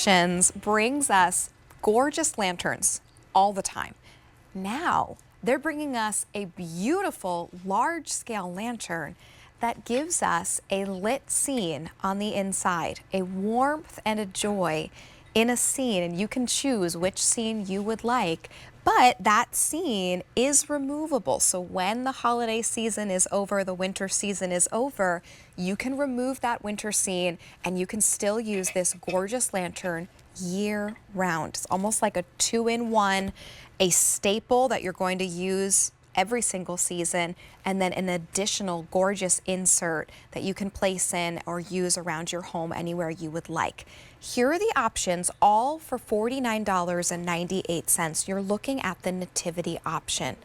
Reflections brings us gorgeous lanterns all the time. Now, they're bringing us a beautiful large-scale lantern that gives us a lit scene on the inside, a warmth and a joy in a scene, and you can choose which scene you would like. But that scene is removable. So when the holiday season is over, the winter season is over, you can remove that winter scene and you can still use this gorgeous lantern year round. It's almost like a two-in-one, a staple that you're going to use every single season, and then an additional gorgeous insert that you can place in or use around your home anywhere you would like. Here are the options, all for $49.98. You're looking at the nativity option.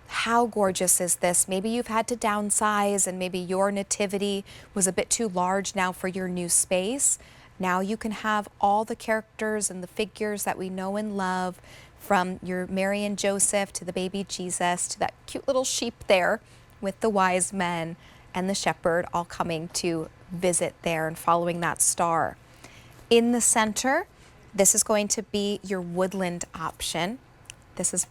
How gorgeous is this? Maybe you've had to downsize and maybe your nativity was a bit too large now for your new space. Now you can have all the characters and the figures that we know and love, from your Mary and Joseph to the baby Jesus to that cute little sheep there with the wise men and the shepherd all coming to visit there and following that star. In the center, this is going to be your woodland option.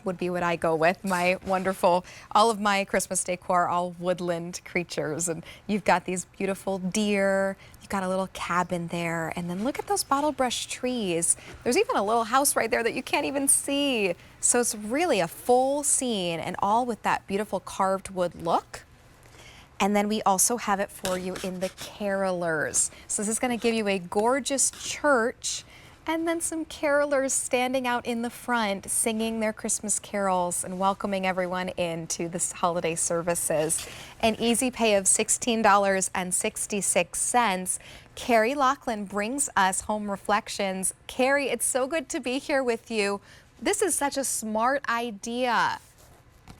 Would be what I go with. My wonderful, all of my Christmas decor, all woodland creatures. And you've got these beautiful deer. You've got a little cabin there. And then look at those bottle brush trees. There's even a little house right there that you can't even see. So it's really a full scene, and all with that beautiful carved wood look. And then we also have it for you in the carolers. So this is going to give you a gorgeous church, and then some carolers standing out in the front singing their Christmas carols and welcoming everyone into the holiday services. An easy pay of $16.66. Carrie Laughlin brings us Home Reflections. Carrie, it's so good to be here with you. This is such a smart idea.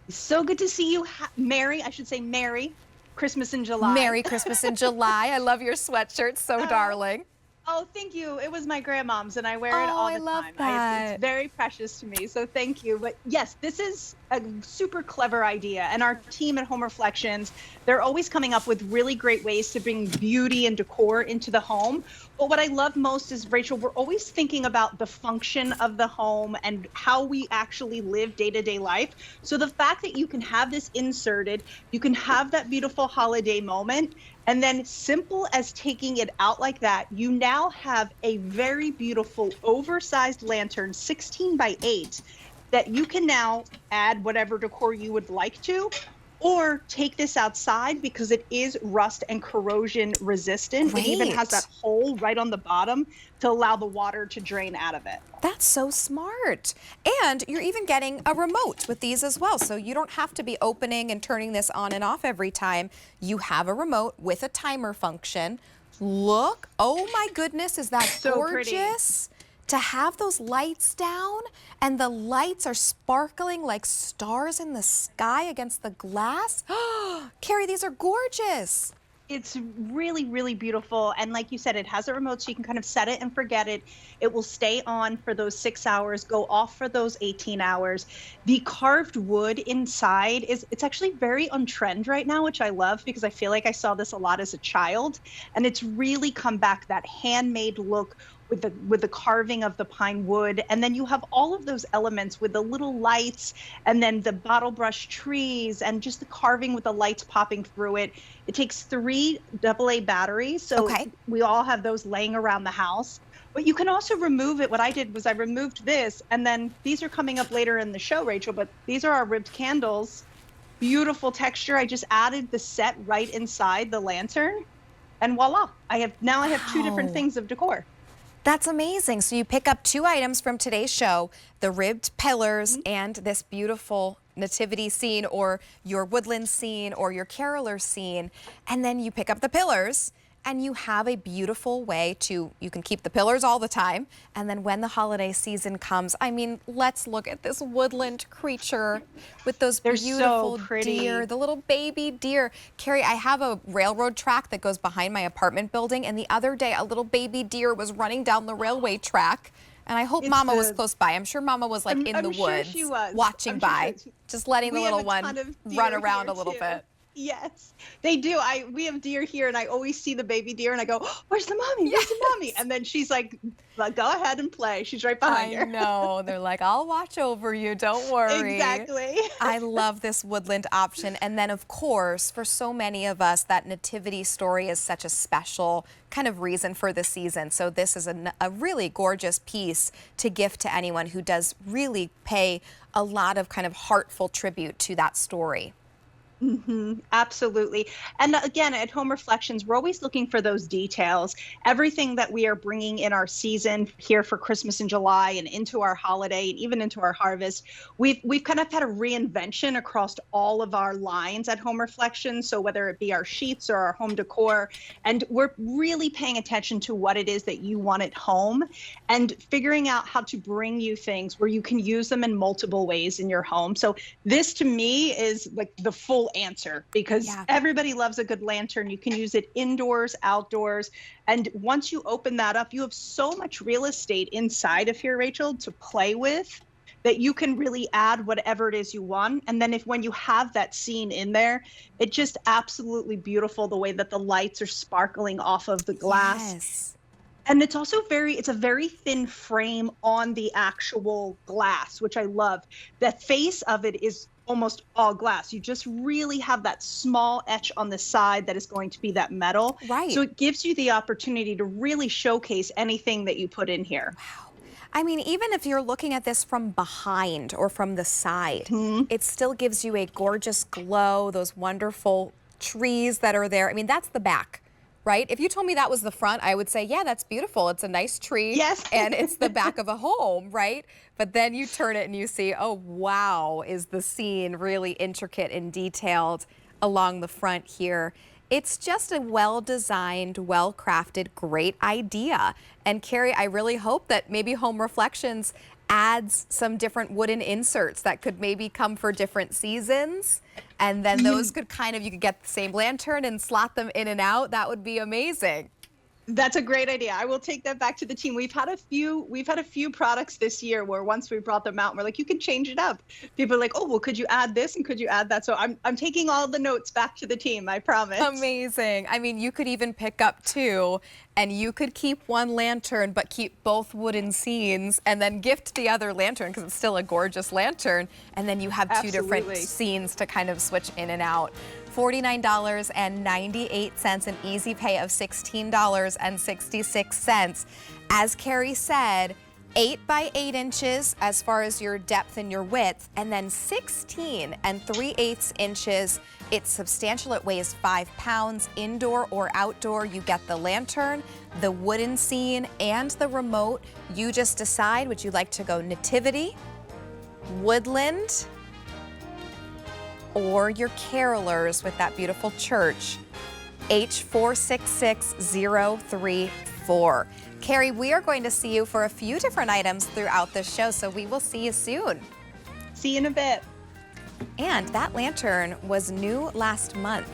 So good to see you, Mary. I should say Merry Christmas in July. Merry Christmas in July. I love your sweatshirt, so darling. Oh, thank you. It was my grandmom's, and I wear it all the time. Love that. It's very precious to me, so thank you. But yes, this is a super clever idea, and our team at Home Reflections, they're always coming up with really great ways to bring beauty and decor into the home. But what I love most is, Rachel, we're always thinking about the function of the home and how we actually live day-to-day life. So the fact that you can have this inserted, you can have that beautiful holiday moment, and then simple as taking it out like that, you now have a very beautiful oversized lantern, 16 by 8, that you can now add whatever decor you would like to, or take this outside because it is rust and corrosion resistant. Great. It even has that hole right on the bottom to allow the water to drain out of it. That's so smart. And you're even getting a remote with these as well. So you don't have to be opening and turning this on and off every time. You have a remote with a timer function. Look, oh my goodness, is that so gorgeous? Pretty. To have those lights down, and the lights are sparkling like stars in the sky against the glass. Carrie, these are gorgeous. It's really, really beautiful. And like you said, it has a remote, so you can kind of set it and forget it. It will stay on for those 6 hours, go off for those 18 hours. The carved wood inside it's actually very on trend right now, which I love because I feel like I saw this a lot as a child. And it's really come back, that handmade look with the carving of the pine wood. And then you have all of those elements with the little lights, and then the bottle brush trees, and just the carving with the lights popping through it. It takes 3 AA batteries, so we all have those laying around the house. But you can also remove it. What I did was I removed this, and then these are coming up later in the show, Rachel, but these are our ribbed candles. Beautiful texture. I just added the set right inside the lantern, and voila. I have 2 different things of decor. That's amazing. So you pick up 2 items from today's show, the ribbed pillars and this beautiful nativity scene, or your woodland scene, or your caroler scene, and then you pick up the pillars, and you have a beautiful way to, you can keep the pillars all the time, and then when the holiday season comes, I mean, let's look at this woodland creature with those beautiful deer, the little baby deer. Carrie, I have a railroad track that goes behind my apartment building, and the other day a little baby deer was running down the railway track, and I hope Mama was close by. I'm sure Mama was like in the woods, watching by, just letting the little one run around a little bit. Yes, they do. We have deer here, and I always see the baby deer, and I go, "Oh, where's the mommy? Where's the mommy?" Yes. And then she's like, "Go ahead and play." She's right behind I her. know. They're like, I'll watch over you. Don't worry. Exactly. I love this woodland option. And then, of course, for so many of us, that nativity story is such a special kind of reason for the season. So this is a really gorgeous piece to gift to anyone who does really pay a lot of kind of heartful tribute to that story. Absolutely. And again, at Home Reflections, we're always looking for those details. Everything that we are bringing in our season here for Christmas in July and into our holiday and even into our harvest, we've kind of had a reinvention across all of our lines at Home Reflections. So whether it be our sheets or our home decor, and we're really paying attention to what it is that you want at home and figuring out how to bring you things where you can use them in multiple ways in your home. So this to me is like the full answer because Yeah. everybody loves a good lantern. You can use it indoors, outdoors. And once you open that up, you have so much real estate inside of here, Rachel, to play with that you can really add whatever it is you want. And then when you have that scene in there, it's just absolutely beautiful the way that the lights are sparkling off of the glass. Yes. And it's also it's a very thin frame on the actual glass, which I love. The face of it is almost all glass. You just really have that small etch on the side that is going to be that metal. Right. So it gives you the opportunity to really showcase anything that you put in here. I mean, even if you're looking at this from behind or from the side, Mhm. it still gives you a gorgeous glow, those wonderful trees that are there. I mean, that's the back, right? If you told me that was the front, I would say, yeah, that's beautiful. It's a nice tree Yes. and it's the back of a home, right? But then you turn it and you see, oh, wow, is the scene really intricate and detailed along the front here. It's just a well-designed, well-crafted, great idea. And Carrie, I really hope that maybe Home Reflections adds some different wooden inserts that could maybe come for different seasons. And then those could you could get the same lantern and slot them in and out. That would be amazing. That's a great idea. I will take that back to the team. We've had a few products this year where once we brought them out, we're like, you can change it up. People are like, oh, well, could you add this and could you add that? So I'm taking all the notes back to the team, I promise. Amazing. I mean, you could even pick up two and you could keep one lantern, but keep both wooden scenes and then gift the other lantern because it's still a gorgeous lantern. And then you have two different Absolutely. scenes to kind of switch in and out. $49.98, an easy pay of $16.66. As Carrie said, 8 by 8 inches as far as your depth and your width, and then 16 3/8 inches. It's substantial. It weighs 5 pounds. Indoor or outdoor, you get the lantern, the wooden scene, and the remote. You just decide, would you like to go nativity, woodland, or your carolers with that beautiful church? H466034. Carrie, we are going to see you for a few different items throughout this show, so we will see you soon. See you in a bit. And that lantern was new last month.